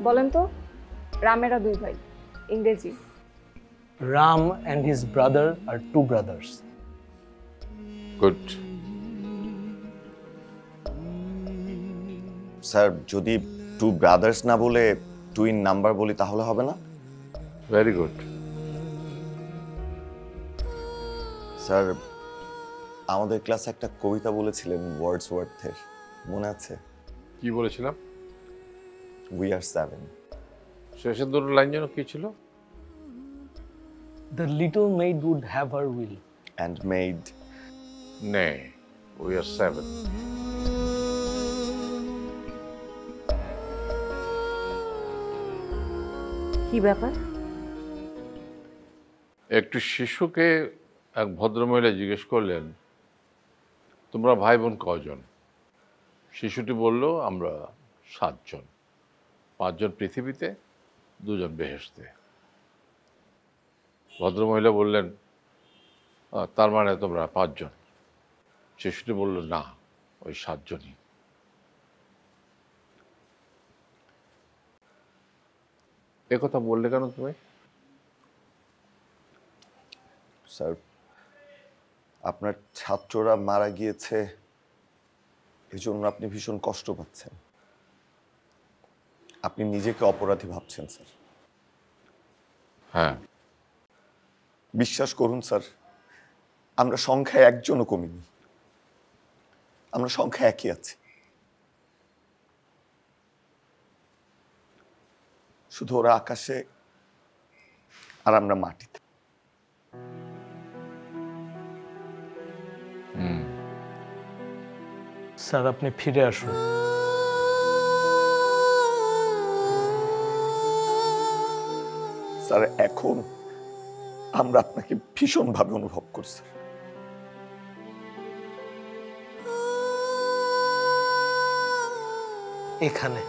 বলেন তো রামেরা দুই ভাই ইংরেজি। Ram and his brother are two brothers. Good. Sir যদি টু ব্রাদার্স না বলে টুইন নাম্বার বলি তাহলে হবে না? Very good. স্যার আমাদের ক্লাসে একটা কবিতা বলেছিলেন ওয়ার্ডসওয়ার্থের, মনে আছে? কি বলেছিলাম? We are seven. শেষের দুটো লাইন যেন কি ছিল? The little maid would have her will. And made নে, উই আর সেভেন। কি ব্যাপার? একটি শিশুকে এক ভদ্রমহিলা জিজ্ঞেস করলেন, তোমরা ভাই বোন কজন? শিশুটি বলল, আমরা 7 জন, 5 জন পৃথিবীতে, 2 জন বেহেশতে। ভদ্রমহিলা বললেন, তার মানে তোমরা 5 জন। শিশুটি বলল, না, ওই 7 জনই। একথা বললে কেন তুমি? স্যার আপনার ছাত্ররা মারা গিয়েছে এজন্য আপনি ভীষণ কষ্ট পাচ্ছেন, আপনি নিজেকে অপরাধী ভাবছেন স্যার। হ্যাঁ, বিশ্বাস করুন স্যার, আমরা সংখ্যায় একজনও কমিনি, আমরা সংখ্যা একই আছি, শুধু ওরা আকাশে আর আমরা মাটিতে। স্যার আপনি ফিরে আসুন। স্যার এখন আমরা আপনাকে ভীষণভাবে অনুভব করছি। এখানে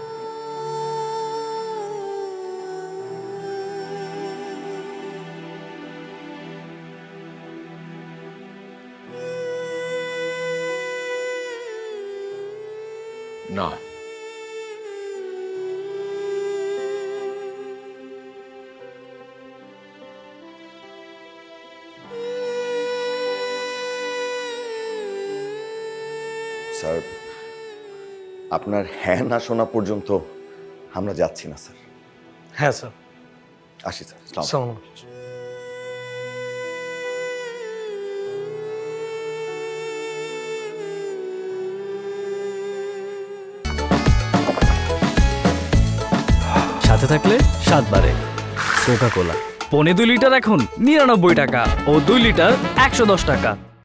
না, স্যার আপনার হ্যাঁ না শোনা পর্যন্ত আমরা যাচ্ছি না স্যার। হ্যাঁ স্যার। আসি স্যার। আসসালামু আলাইকুম। আসসালামু আলাইকুম। সাথে থাকলে 7 বারে কোকা কোলা। 2.5 লিটার এখন 99 টাকা ও 2 লিটার 110 টাকা।